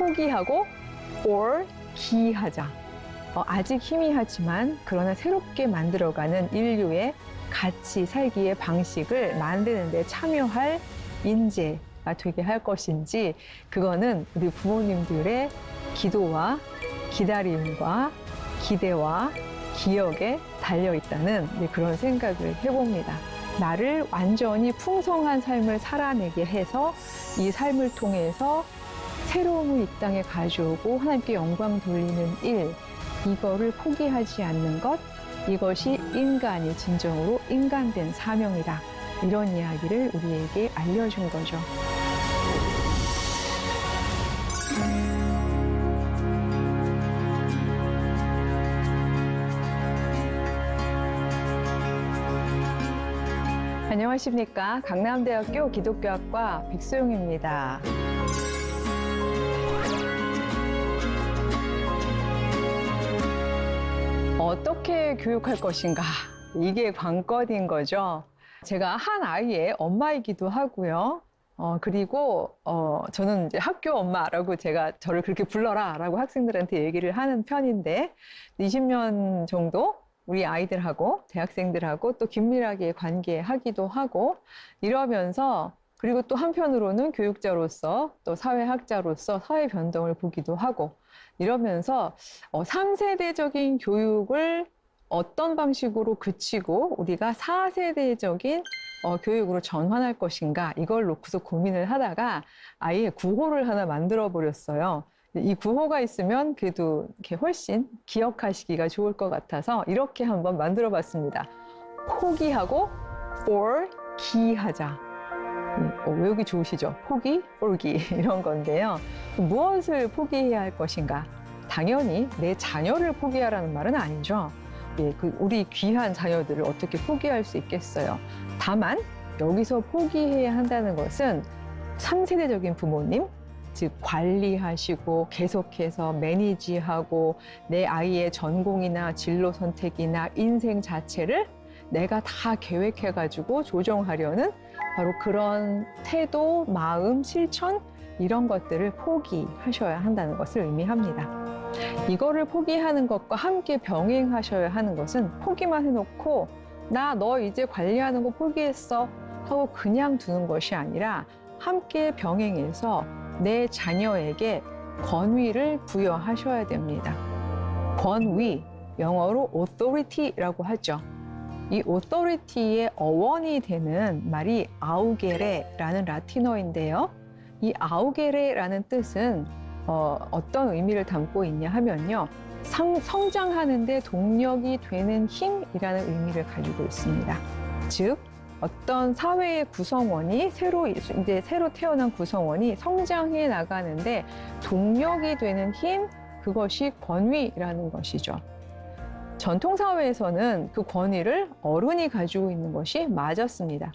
포기하고 for기하자. 아직 희미하지만 그러나 새롭게 만들어가는 인류의 같이 살기의 방식을 만드는 데 참여할 인재가 되게 할 것인지, 그거는 우리 부모님들의 기도와 기다림과 기대와 기억에 달려있다는 그런 생각을 해봅니다. 나를 완전히 풍성한 삶을 살아내게 해서 이 삶을 통해서 새로움을 이 땅에 가져오고 하나님께 영광 돌리는 일, 이거를 포기하지 않는 것, 이것이 인간이 진정으로 인간된 사명이다. 이런 이야기를 우리에게 알려준 거죠. 안녕하십니까. 강남대학교 기독교학과 백소영입니다. 어떻게 교육할 것인가? 이게 관건인 거죠. 제가 한 아이의 엄마이기도 하고요. 그리고 저는 이제 학교 엄마라고 제가 저를 그렇게 불러라라고 학생들한테 얘기를 하는 편인데 20년 정도 우리 아이들하고 대학생들하고 또 긴밀하게 관계하기도 하고 이러면서, 그리고 또 한편으로는 교육자로서 또 사회학자로서 사회 변동을 보기도 하고 이러면서 3세대적인 교육을 어떤 방식으로 그치고 우리가 4세대적인 교육으로 전환할 것인가, 이걸 놓고서 고민을 하다가 아예 구호를 하나 만들어 버렸어요. 이 구호가 있으면 그래도 이렇게 훨씬 기억하시기가 좋을 것 같아서 이렇게 한번 만들어 봤습니다. 포기하고 for기하자. 외우기 좋으시죠? 포기, for기 이런 건데요. 무엇을 포기해야 할 것인가? 당연히 내 자녀를 포기하라는 말은 아니죠. 우리 귀한 자녀들을 어떻게 포기할 수 있겠어요? 다만 여기서 포기해야 한다는 것은 3세대적인 부모님, 즉 관리하시고 계속해서 매니지하고 내 아이의 전공이나 진로 선택이나 인생 자체를 내가 다 계획해가지고 조정하려는 바로 그런 태도, 마음, 실천, 이런 것들을 포기하셔야 한다는 것을 의미합니다. 이거를 포기하는 것과 함께 병행하셔야 하는 것은 포기만 해놓고 너 이제 관리하는 거 포기했어 하고 그냥 두는 것이 아니라 함께 병행해서 내 자녀에게 권위를 부여하셔야 됩니다. 권위, 영어로 authority라고 하죠. 이 authority의 어원이 되는 말이 아우게레라는 라틴어인데요. 이 아우게레라는 뜻은 어떤 의미를 담고 있냐 하면요. 성장하는 데 동력이 되는 힘이라는 의미를 가지고 있습니다. 즉, 어떤 사회의 구성원이 새로 태어난 구성원이 성장해 나가는데 동력이 되는 힘, 그것이 권위라는 것이죠. 전통사회에서는 그 권위를 어른이 가지고 있는 것이 맞았습니다.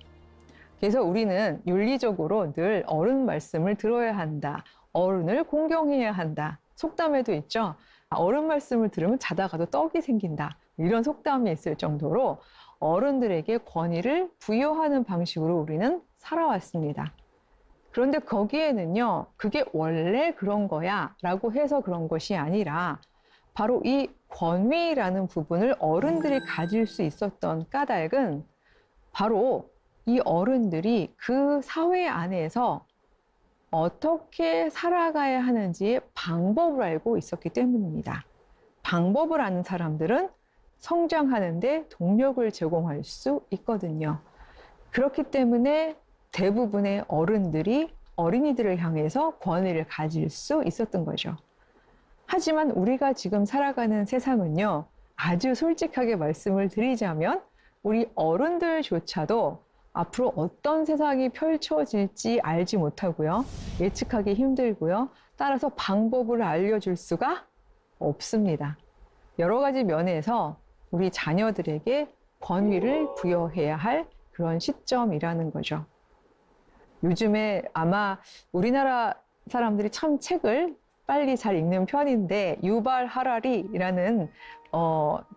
그래서 우리는 윤리적으로 늘 어른 말씀을 들어야 한다. 어른을 공경해야 한다. 속담에도 있죠. 어른 말씀을 들으면 자다가도 떡이 생긴다. 이런 속담이 있을 정도로 어른들에게 권위를 부여하는 방식으로 우리는 살아왔습니다. 그런데 거기에는요, 그게 원래 그런 거야 라고 해서 그런 것이 아니라 바로 이 권위라는 부분을 어른들이 가질 수 있었던 까닭은 바로 이 어른들이 그 사회 안에서 어떻게 살아가야 하는지의 방법을 알고 있었기 때문입니다. 방법을 아는 사람들은 성장하는데 동력을 제공할 수 있거든요. 그렇기 때문에 대부분의 어른들이 어린이들을 향해서 권위를 가질 수 있었던 거죠. 하지만 우리가 지금 살아가는 세상은요, 아주 솔직하게 말씀을 드리자면 우리 어른들조차도 앞으로 어떤 세상이 펼쳐질지 알지 못하고요. 예측하기 힘들고요. 따라서 방법을 알려줄 수가 없습니다. 여러 가지 면에서 우리 자녀들에게 권위를 부여해야 할 그런 시점이라는 거죠. 요즘에 아마 우리나라 사람들이 참 책을 빨리 잘 읽는 편인데 유발 하라리라는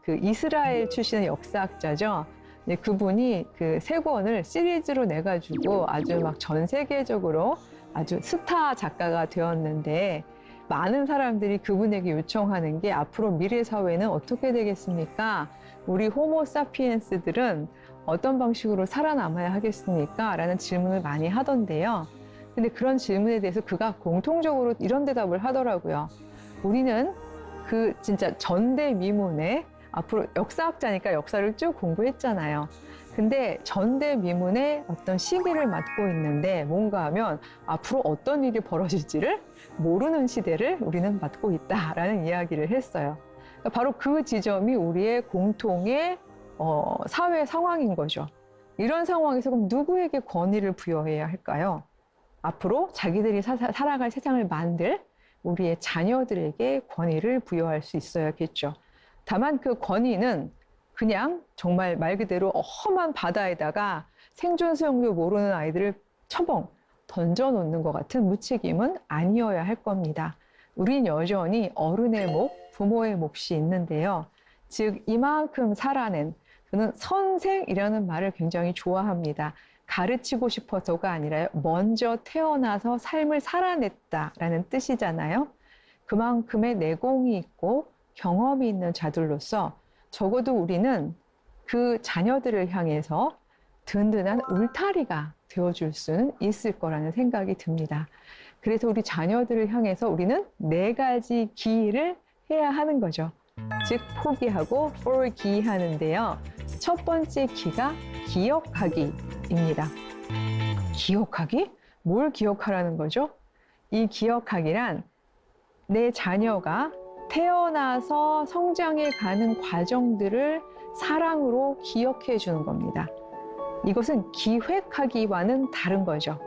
그 이스라엘 출신의 역사학자죠. 네, 그분이 그 세 권을 시리즈로 내가지고 아주 막 전 세계적으로 아주 스타 작가가 되었는데 많은 사람들이 그분에게 요청하는 게 앞으로 미래 사회는 어떻게 되겠습니까? 우리 호모사피엔스들은 어떤 방식으로 살아남아야 하겠습니까? 라는 질문을 많이 하던데요. 근데 그런 질문에 대해서 그가 공통적으로 이런 대답을 하더라고요. 우리는 그 진짜 전대미문의 앞으로 역사학자니까 역사를 쭉 공부했잖아요. 근데 전대미문의 어떤 시기를 맞고 있는데 뭔가 하면 앞으로 어떤 일이 벌어질지를 모르는 시대를 우리는 맞고 있다라는 이야기를 했어요. 그러니까 바로 그 지점이 우리의 공통의 사회 상황인 거죠. 이런 상황에서 그럼 누구에게 권위를 부여해야 할까요? 앞으로 자기들이 살아갈 세상을 만들 우리의 자녀들에게 권위를 부여할 수 있어야겠죠. 다만 그 권위는 그냥 정말 말 그대로 험한 바다에다가 생존 수영도 모르는 아이들을 처벙 던져놓는 것 같은 무책임은 아니어야 할 겁니다. 우린 여전히 어른의 몫, 부모의 몫이 있는데요. 즉 이만큼 살아낸, 저는 선생이라는 말을 굉장히 좋아합니다. 가르치고 싶어서가 아니라 먼저 태어나서 삶을 살아냈다라는 뜻이잖아요. 그만큼의 내공이 있고 경험이 있는 자들로서 적어도 우리는 그 자녀들을 향해서 든든한 울타리가 되어줄 수는 있을 거라는 생각이 듭니다. 그래서 우리 자녀들을 향해서 우리는 4가지 기를 해야 하는 거죠. 즉 포기하고 forgive하는데요. 첫 번째 기가 기억하기입니다. 기억하기? 뭘 기억하라는 거죠? 이 기억하기란 내 자녀가 태어나서 성장해 가는 과정들을 사랑으로 기억해 주는 겁니다. 이것은 기획하기와는 다른 거죠.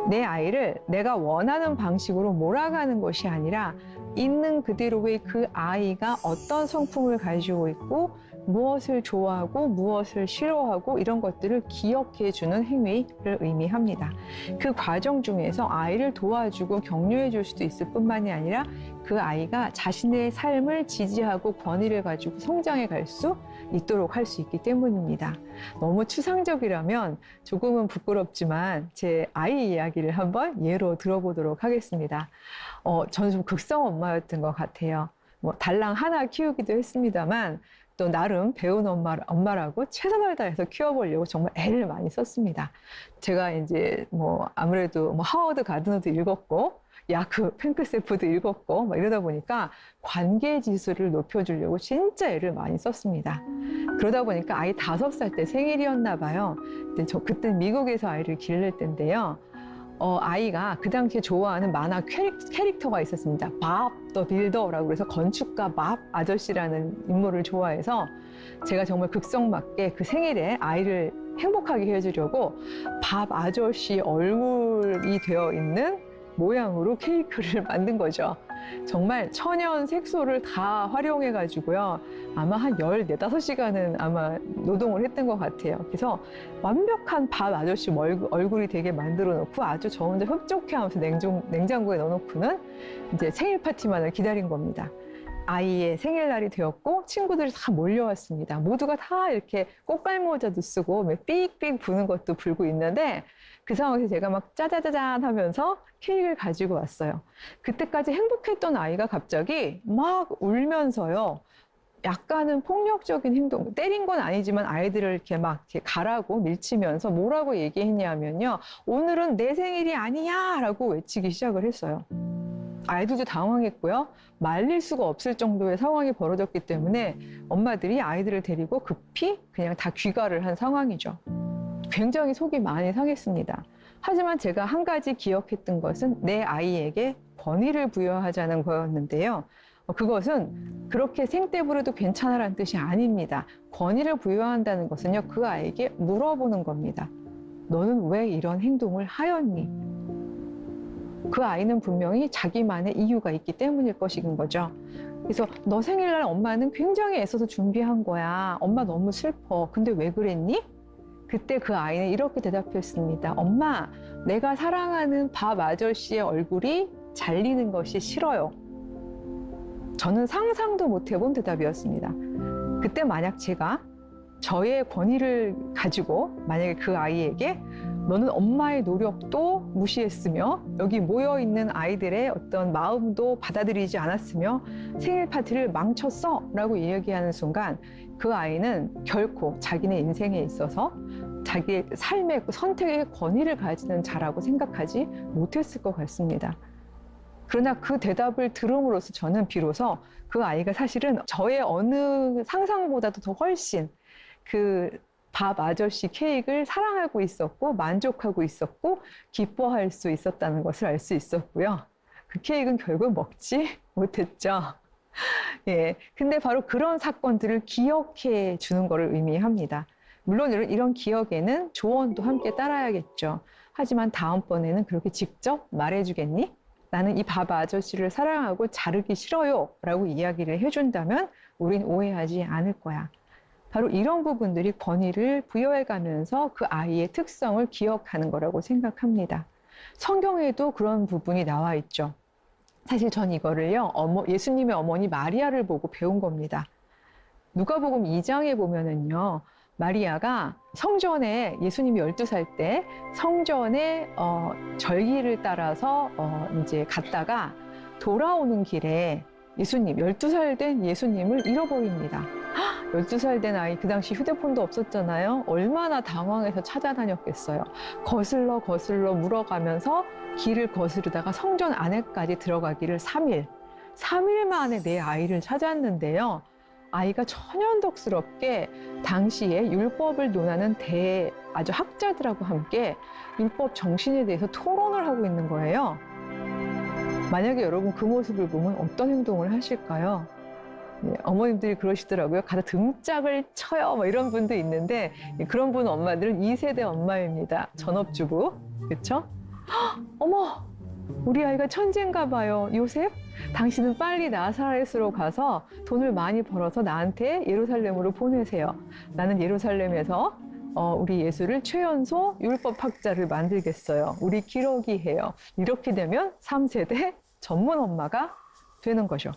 내 아이를 내가 원하는 방식으로 몰아가는 것이 아니라 있는 그대로의 그 아이가 어떤 성품을 가지고 있고 무엇을 좋아하고 무엇을 싫어하고 이런 것들을 기억해 주는 행위를 의미합니다. 그 과정 중에서 아이를 도와주고 격려해 줄 수도 있을 뿐만이 아니라 그 아이가 자신의 삶을 지지하고 권위를 가지고 성장해 갈 수 있도록 할 수 있기 때문입니다. 너무 추상적이라면 조금은 부끄럽지만 제 아이 이야기를 한번 예로 들어보도록 하겠습니다. 저는 좀 극성 엄마였던 것 같아요. 뭐 달랑 하나 키우기도 했습니다만 또 나름 배운 엄마라고 최선을 다해서 키워보려고 정말 애를 많이 썼습니다. 제가 이제 뭐 아무래도 뭐 하워드 가드너도 읽었고 야크 팽크세프도 읽었고 막 이러다 보니까 관계 지수를 높여주려고 진짜 애를 많이 썼습니다. 그러다 보니까 아이 5살 때 생일이었나 봐요. 근데 저 그때 미국에서 아이를 기를 때인데요. 아이가 그 당시에 좋아하는 만화 캐릭터가 있었습니다. 밥 더 빌더라고 그래서 건축가 밥 아저씨라는 인물을 좋아해서 제가 정말 극성맞게 그 생일에 아이를 행복하게 해주려고 밥 아저씨 얼굴이 되어 있는 모양으로 케이크를 만든 거죠. 정말 천연 색소를 다 활용해 가지고요. 아마 한 14~15시간은 아마 노동을 했던 것 같아요. 그래서 완벽한 밥 아저씨 얼굴이 되게 만들어 놓고 아주 저 혼자 흡족해 하면서 냉장고에 넣어놓고는 이제 생일 파티만을 기다린 겁니다. 아이의 생일날이 되었고 친구들이 다 몰려왔습니다. 모두가 다 이렇게 꽃갈모자도 쓰고 삑삑 부는 것도 불고 있는데 그 상황에서 제가 막 짜자자잔 하면서 케이크를 가지고 왔어요. 그때까지 행복했던 아이가 갑자기 막 울면서요. 약간은 폭력적인 행동, 때린 건 아니지만 아이들을 이렇게 막 이렇게 가라고 밀치면서 뭐라고 얘기했냐면요. 오늘은 내 생일이 아니야! 라고 외치기 시작을 했어요. 아이들도 당황했고요. 말릴 수가 없을 정도의 상황이 벌어졌기 때문에 엄마들이 아이들을 데리고 급히 그냥 다 귀가를 한 상황이죠. 굉장히 속이 많이 상했습니다. 하지만 제가 한 가지 기억했던 것은 내 아이에게 권위를 부여하자는 거였는데요. 그것은 그렇게 생떼 부려도 괜찮아라는 뜻이 아닙니다. 권위를 부여한다는 것은요, 그 아이에게 물어보는 겁니다. 너는 왜 이런 행동을 하였니? 그 아이는 분명히 자기만의 이유가 있기 때문일 것인 거죠. 그래서 너 생일날 엄마는 굉장히 애써서 준비한 거야. 엄마 너무 슬퍼. 근데 왜 그랬니? 그때 그 아이는 이렇게 대답했습니다. 엄마, 내가 사랑하는 밥 아저씨의 얼굴이 잘리는 것이 싫어요. 저는 상상도 못 해본 대답이었습니다. 그때 만약 제가 저의 권위를 가지고 만약에 그 아이에게 너는 엄마의 노력도 무시했으며 여기 모여있는 아이들의 어떤 마음도 받아들이지 않았으며 생일 파티를 망쳤어 라고 이야기하는 순간 그 아이는 결코 자기네 인생에 있어서 자기의 삶의 선택의 권위를 가지는 자라고 생각하지 못했을 것 같습니다. 그러나 그 대답을 들음으로써 저는 비로소 그 아이가 사실은 저의 어느 상상보다도 더 훨씬 그 밥 아저씨 케이크를 사랑하고 있었고 만족하고 있었고 기뻐할 수 있었다는 것을 알 수 있었고요. 그 케이크는 결국 먹지 못했죠. 예, 근데 바로 그런 사건들을 기억해 주는 것을 의미합니다. 물론 이런 기억에는 조언도 함께 따라야겠죠. 하지만 다음번에는 그렇게 직접 말해주겠니? 나는 이 밥 아저씨를 사랑하고 자르기 싫어요 라고 이야기를 해준다면 우린 오해하지 않을 거야. 바로 이런 부분들이 권위를 부여해가면서 그 아이의 특성을 기억하는 거라고 생각합니다. 성경에도 그런 부분이 나와 있죠. 사실 전 이거를요, 예수님의 어머니 마리아를 보고 배운 겁니다. 누가복음 2장에 보면은요, 마리아가 성전에 예수님이 12살 때 성전에 절기를 따라서 이제 갔다가 돌아오는 길에 예수님, 12살 된 예수님을 잃어버립니다. 12살 된 아이, 그 당시 휴대폰도 없었잖아요. 얼마나 당황해서 찾아다녔겠어요. 거슬러 물어가면서 길을 거스르다가 성전 안에까지 들어가기를 3일 만에 내 아이를 찾았는데요. 아이가 천연덕스럽게 당시에 율법을 논하는 아주 학자들하고 함께 율법 정신에 대해서 토론을 하고 있는 거예요. 만약에 여러분 그 모습을 보면 어떤 행동을 하실까요? 네, 어머님들이 그러시더라고요. 가서 등짝을 쳐요. 뭐 이런 분도 있는데 그런 분 엄마들은 2세대 엄마입니다. 전업주부. 그렇죠? 어머! 우리 아이가 천재인가 봐요. 요셉? 당신은 빨리 나사렛으로 가서 돈을 많이 벌어서 나한테 예루살렘으로 보내세요. 나는 예루살렘에서 우리 예수를 최연소 율법학자를 만들겠어요. 우리 기러기 해요. 이렇게 되면 3세대 전문 엄마가 되는 거죠.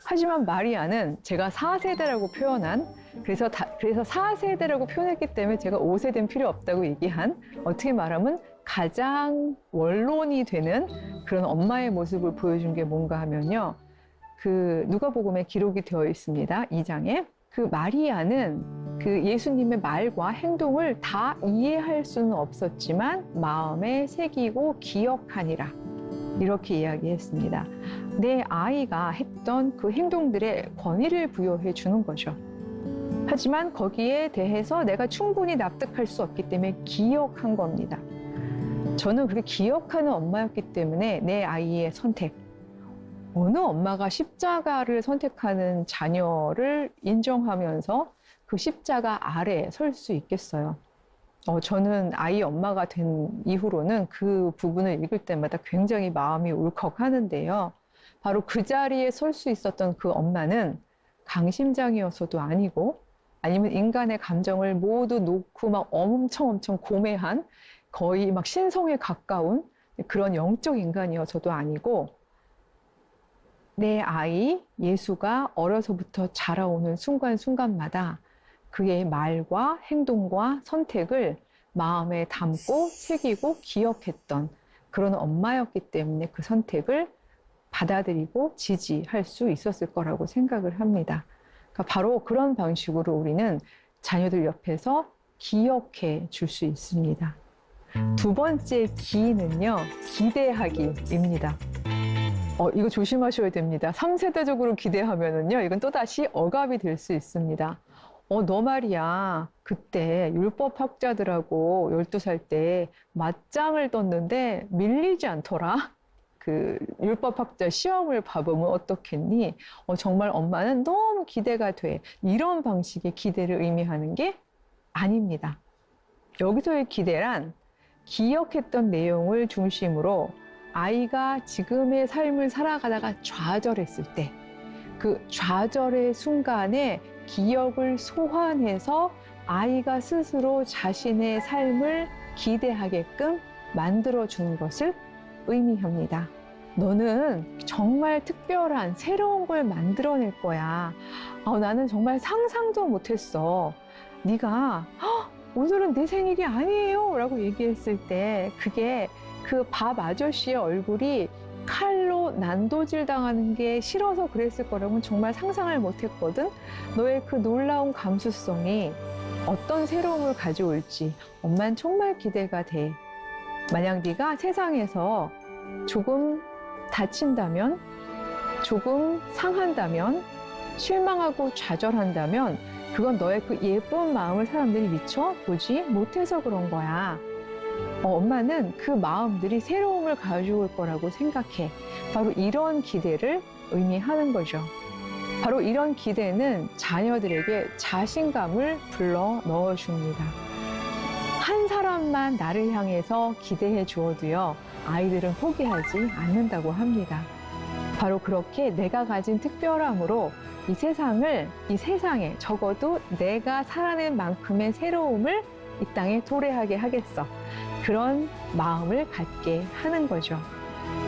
하지만 마리아는 제가 4세대라고 표현한, 그래서 4세대라고 표현했기 때문에 제가 5세대는 필요 없다고 얘기한, 어떻게 말하면 가장 원론이 되는 그런 엄마의 모습을 보여준 게 뭔가 하면요. 그 누가복음에 기록이 되어 있습니다. 2장에. 그 마리아는 그 예수님의 말과 행동을 다 이해할 수는 없었지만 마음에 새기고 기억하니라. 이렇게 이야기했습니다. 내 아이가 했던 그 행동들의 권위를 부여해 주는 거죠. 하지만 거기에 대해서 내가 충분히 납득할 수 없기 때문에 기억한 겁니다. 저는 그렇게 기억하는 엄마였기 때문에 내 아이의 선택, 어느 엄마가 십자가를 선택하는 자녀를 인정하면서 그 십자가 아래에 설 수 있겠어요? 저는 아이 엄마가 된 이후로는 그 부분을 읽을 때마다 굉장히 마음이 울컥하는데요. 바로 그 자리에 설 수 있었던 그 엄마는 강심장이어서도 아니고, 아니면 인간의 감정을 모두 놓고 막 엄청 고매한, 거의 막 신성에 가까운 그런 영적 인간이어서도 아니고, 내 아이 예수가 어려서부터 자라오는 순간순간마다 그의 말과 행동과 선택을 마음에 담고 새기고 기억했던 그런 엄마였기 때문에 그 선택을 받아들이고 지지할 수 있었을 거라고 생각을 합니다. 그러니까 바로 그런 방식으로 우리는 자녀들 옆에서 기억해 줄 수 있습니다. 두 번째 기는요, 기대하기입니다. 이거 조심하셔야 됩니다. 3세대적으로 기대하면은요, 이건 또다시 억압이 될 수 있습니다. 너 말이야, 그때 율법학자들하고 12살 때 맞짱을 떴는데 밀리지 않더라. 그 율법학자 시험을 봐보면 어떻겠니? 정말 엄마는 너무 기대가 돼. 이런 방식의 기대를 의미하는 게 아닙니다. 여기서의 기대란 기억했던 내용을 중심으로 아이가 지금의 삶을 살아가다가 좌절했을 때, 그 좌절의 순간에 기억을 소환해서 아이가 스스로 자신의 삶을 기대하게끔 만들어주는 것을 의미합니다. 너는 정말 특별한 새로운 걸 만들어낼 거야. 나는 정말 상상도 못했어. 네가 오늘은 내 생일이 아니에요 라고 얘기했을 때 그게 그 밥 아저씨의 얼굴이 칼로 난도질 당하는 게 싫어서 그랬을 거라고는 정말 상상을 못했거든. 너의 그 놀라운 감수성이 어떤 새로움을 가져올지 엄마는 정말 기대가 돼. 만약 네가 세상에서 조금 다친다면, 조금 상한다면, 실망하고 좌절한다면 그건 너의 그 예쁜 마음을 사람들이 미처 보지 못해서 그런 거야. 엄마는 그 마음들이 새로움을 가져올 거라고 생각해. 바로 이런 기대를 의미하는 거죠. 바로 이런 기대는 자녀들에게 자신감을 불러 넣어줍니다. 한 사람만 나를 향해서 기대해 주어도요, 아이들은 포기하지 않는다고 합니다. 바로 그렇게 내가 가진 특별함으로 이 세상에 적어도 내가 살아낸 만큼의 새로움을 이 땅에 도래하게 하겠어. 그런 마음을 갖게 하는 거죠.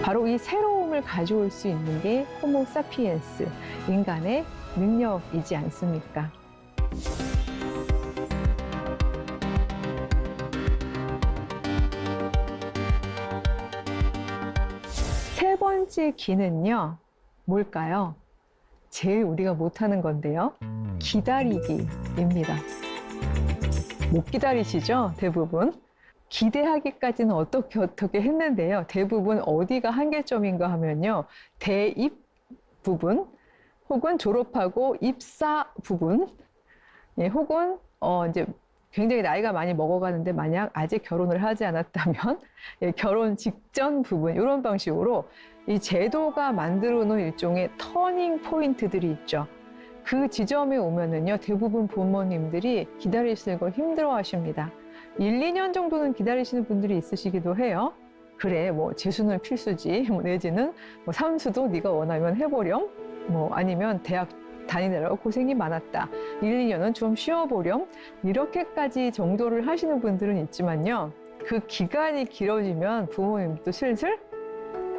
바로 이 새로움을 가져올 수 있는 게 호모 사피엔스, 인간의 능력이지 않습니까? 세 번째 기는요, 뭘까요? 제일 우리가 못하는 건데요. 기다리기입니다. 못 기다리시죠? 대부분. 기대하기까지는 어떻게 했는데요. 대부분 어디가 한계점인가 하면요. 대입 부분, 혹은 졸업하고 입사 부분, 예, 혹은 이제 굉장히 나이가 많이 먹어가는데 만약 아직 결혼을 하지 않았다면 예, 결혼 직전 부분, 이런 방식으로 이 제도가 만들어 놓은 일종의 터닝 포인트들이 있죠. 그 지점에 오면은요, 대부분 부모님들이 기다리시는 걸 힘들어 하십니다. 1, 2년 정도는 기다리시는 분들이 있으시기도 해요. 그래, 뭐 재수는 필수지, 뭐 내지는 뭐 삼수도 네가 원하면 해보렴, 뭐 아니면 대학 다니느라고 고생이 많았다, 1, 2년은 좀 쉬어보렴, 이렇게까지 정도를 하시는 분들은 있지만요, 그 기간이 길어지면 부모님도 슬슬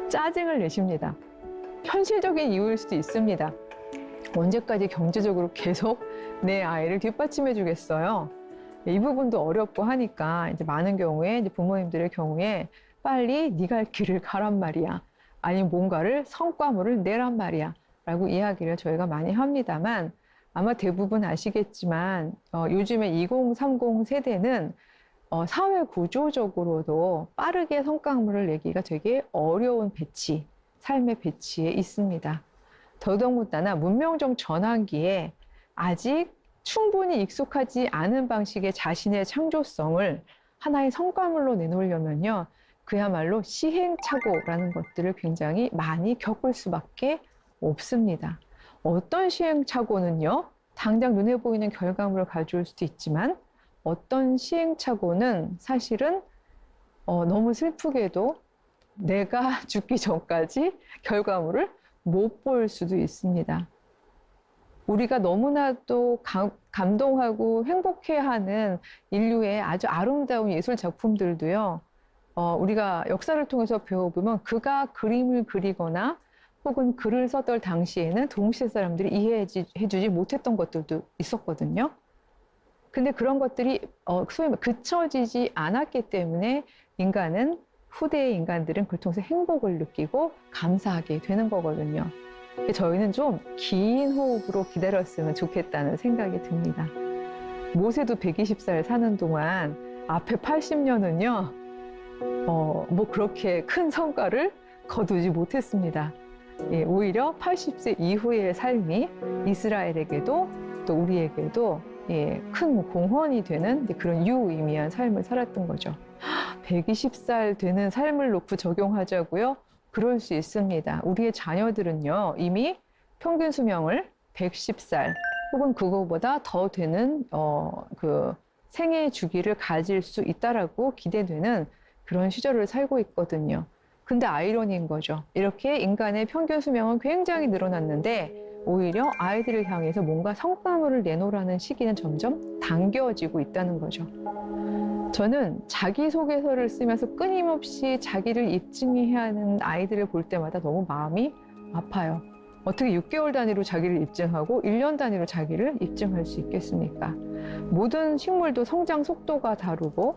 짜증을 내십니다. 현실적인 이유일 수도 있습니다. 언제까지 경제적으로 계속 내 아이를 뒷받침해 주겠어요? 이 부분도 어렵고 하니까 이제 많은 경우에 이제 부모님들의 경우에 빨리 네 갈 길을 가란 말이야, 아니면 뭔가를 성과물을 내란 말이야 라고 이야기를 저희가 많이 합니다만, 아마 대부분 아시겠지만 요즘에 2030 세대는 사회 구조적으로도 빠르게 성과물을 내기가 되게 어려운 삶의 배치에 있습니다. 더더군다나 문명적 전환기에 아직 충분히 익숙하지 않은 방식의 자신의 창조성을 하나의 성과물로 내놓으려면요, 그야말로 시행착오라는 것들을 굉장히 많이 겪을 수밖에 없습니다. 어떤 시행착오는요, 당장 눈에 보이는 결과물을 가져올 수도 있지만, 어떤 시행착오는 사실은 너무 슬프게도 내가 죽기 전까지 결과물을 못 볼 수도 있습니다. 우리가 너무나도 감동하고 행복해하는 인류의 아주 아름다운 예술 작품들도요, 우리가 역사를 통해서 배워보면 그가 그림을 그리거나 혹은 글을 썼던 당시에는 동시대 사람들이 이해해주지 못했던 것들도 있었거든요. 근데 그런 것들이 소위 그쳐지지 않았기 때문에 인간은, 후대의 인간들은 그걸 통해서 행복을 느끼고 감사하게 되는 거거든요. 저희는 좀 긴 호흡으로 기다렸으면 좋겠다는 생각이 듭니다. 모세도 120살 사는 동안 앞에 80년은요, 뭐 그렇게 큰 성과를 거두지 못했습니다. 예, 오히려 80세 이후의 삶이 이스라엘에게도 또 우리에게도 예, 큰 공헌이 되는 그런 유의미한 삶을 살았던 거죠. 120살 되는 삶을 놓고 적용하자고요? 그럴 수 있습니다. 우리의 자녀들은요, 이미 평균 수명을 110살 혹은 그거보다 더 되는 그 생애 주기를 가질 수 있다라고 기대되는 그런 시절을 살고 있거든요. 근데 아이러니인 거죠. 이렇게 인간의 평균 수명은 굉장히 늘어났는데 오히려 아이들을 향해서 뭔가 성과물을 내놓으라는 시기는 점점 당겨지고 있다는 거죠. 저는 자기소개서를 쓰면서 끊임없이 자기를 입증해야 하는 아이들을 볼 때마다 너무 마음이 아파요. 어떻게 6개월 단위로 자기를 입증하고 1년 단위로 자기를 입증할 수 있겠습니까? 모든 식물도 성장 속도가 다르고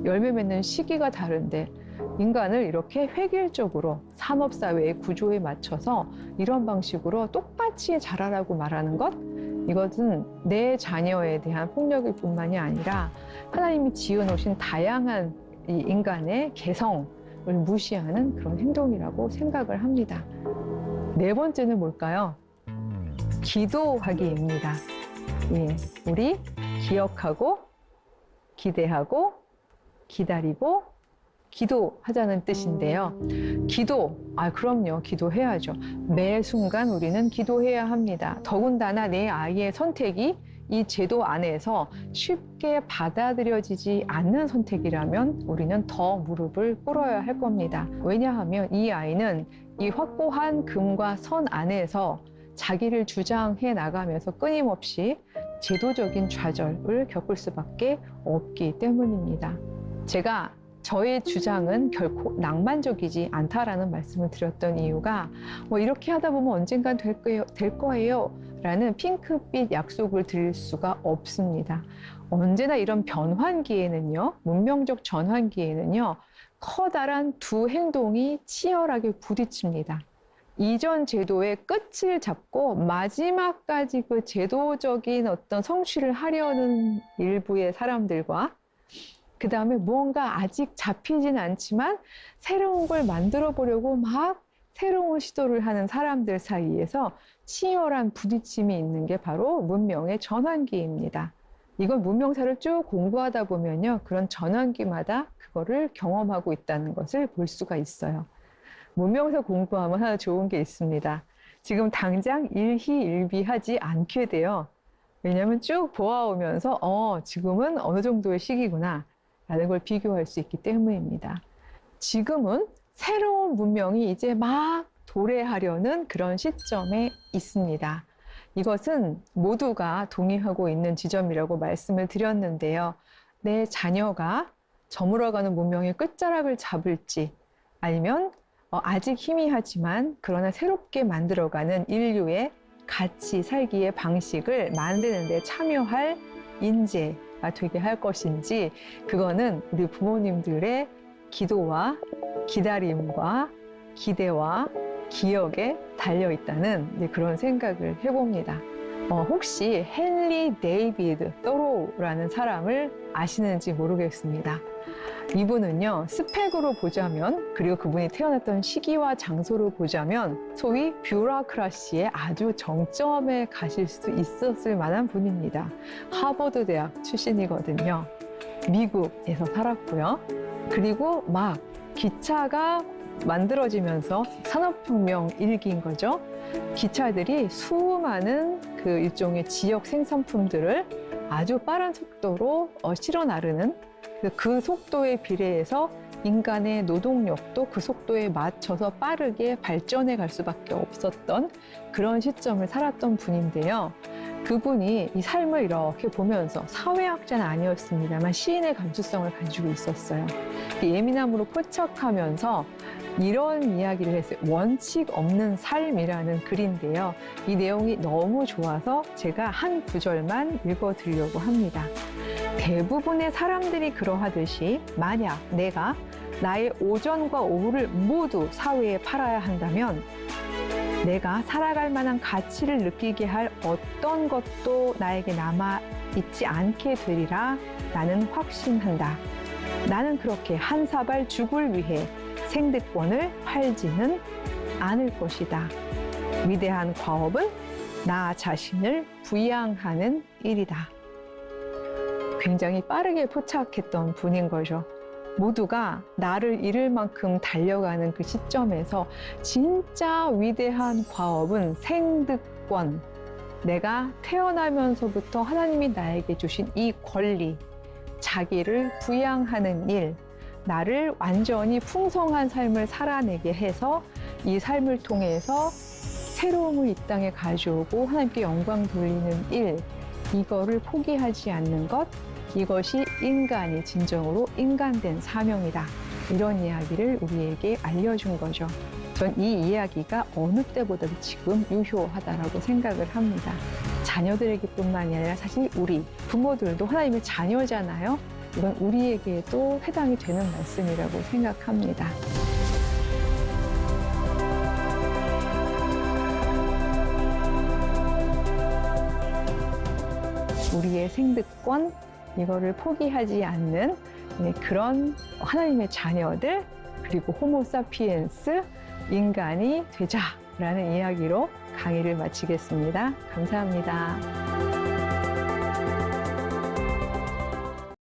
열매 맺는 시기가 다른데 인간을 이렇게 획일적으로 산업사회의 구조에 맞춰서 이런 방식으로 똑같이 자라라고 말하는 것, 이것은 내 자녀에 대한 폭력일 뿐만이 아니라 하나님이 지어놓으신 다양한 이 인간의 개성을 무시하는 그런 행동이라고 생각을 합니다. 네 번째는 뭘까요? 기도하기입니다. 예, 우리 기억하고 기대하고 기다리고 기도하자는 뜻인데요. 기도, 그럼요. 기도해야죠. 매 순간 우리는 기도해야 합니다. 더군다나 내 아이의 선택이 이 제도 안에서 쉽게 받아들여지지 않는 선택이라면 우리는 더 무릎을 꿇어야 할 겁니다. 왜냐하면 이 아이는 이 확고한 금과 선 안에서 자기를 주장해 나가면서 끊임없이 제도적인 좌절을 겪을 수밖에 없기 때문입니다. 제가 저의 주장은 결코 낭만적이지 않다라는 말씀을 드렸던 이유가 이렇게 하다 보면 언젠간 될 거예요 라는 핑크빛 약속을 드릴 수가 없습니다. 언제나 이런 변환기에는요, 문명적 전환기에는요, 커다란 두 행동이 치열하게 부딪힙니다. 이전 제도의 끝을 잡고 마지막까지 그 제도적인 어떤 성취를 하려는 일부의 사람들과 그 다음에 무언가 아직 잡히진 않지만 새로운 걸 만들어 보려고 막 새로운 시도를 하는 사람들 사이에서 치열한 부딪힘이 있는 게 바로 문명의 전환기입니다. 이건 문명사를 쭉 공부하다 보면요, 그런 전환기마다 그거를 경험하고 있다는 것을 볼 수가 있어요. 문명사 공부하면 하나 좋은 게 있습니다. 지금 당장 일희일비하지 않게 돼요. 왜냐하면 쭉 보아오면서 지금은 어느 정도의 시기구나 라는 걸 비교할 수 있기 때문입니다. 지금은 새로운 문명이 이제 막 도래하려는 그런 시점에 있습니다. 이것은 모두가 동의하고 있는 지점이라고 말씀을 드렸는데요. 내 자녀가 저물어가는 문명의 끝자락을 잡을지 아니면 아직 희미하지만 그러나 새롭게 만들어가는 인류의 같이 살기의 방식을 만드는 데 참여할 인재가 되게 할 것인지, 그거는 우리 부모님들의 기도와 기다림과 기대와 기억에 달려있다는 그런 생각을 해봅니다. 혹시 헨리 데이비드 thoreau라는 사람을 아시는지 모르겠습니다. 이분은요, 스펙으로 보자면, 그리고 그분이 태어났던 시기와 장소를 보자면 소위 뷰로크라시의 아주 정점에 가실 수 있었을 만한 분입니다. 하버드 대학 출신이거든요. 미국에서 살았고요. 그리고 막 기차가 만들어지면서 산업혁명 일기인 거죠. 기차들이 수많은 그 일종의 지역 생산품들을 아주 빠른 속도로 실어 나르는 그 속도에 비례해서 인간의 노동력도 그 속도에 맞춰서 빠르게 발전해 갈 수밖에 없었던 그런 시점을 살았던 분인데요. 그분이 이 삶을 이렇게 보면서 사회학자는 아니었습니다만 시인의 감수성을 가지고 있었어요. 예민함으로 포착하면서 이런 이야기를 했어요. 원칙 없는 삶이라는 글인데요. 이 내용이 너무 좋아서 제가 한 구절만 읽어드리려고 합니다. 대부분의 사람들이 그러하듯이 만약 내가 나의 오전과 오후를 모두 사회에 팔아야 한다면 내가 살아갈 만한 가치를 느끼게 할 어떤 것도 나에게 남아있지 않게 되리라 나는 확신한다. 나는 그렇게 한 사발 죽을 위해 생득권을 팔지는 않을 것이다. 위대한 과업은 나 자신을 부양하는 일이다. 굉장히 빠르게 포착했던 분인 거죠. 모두가 나를 잃을 만큼 달려가는 그 시점에서 진짜 위대한 과업은 생득권, 내가 태어나면서부터 하나님이 나에게 주신 이 권리, 자기를 부양하는 일, 나를 완전히 풍성한 삶을 살아내게 해서 이 삶을 통해서 새로움을 이 땅에 가져오고 하나님께 영광 돌리는 일, 이거를 포기하지 않는 것, 이것이 인간이 진정으로 인간된 사명이다 이런 이야기를 우리에게 알려준 거죠. 전 이 이야기가 어느 때보다도 지금 유효하다라고 생각을 합니다. 자녀들에게뿐만이 아니라 사실 우리 부모들도 하나님의 자녀잖아요. 이건 우리에게도 해당이 되는 말씀이라고 생각합니다. 우리의 생득권, 이거를 포기하지 않는 그런 하나님의 자녀들, 그리고 호모사피엔스, 인간이 되자라는 이야기로 강의를 마치겠습니다. 감사합니다.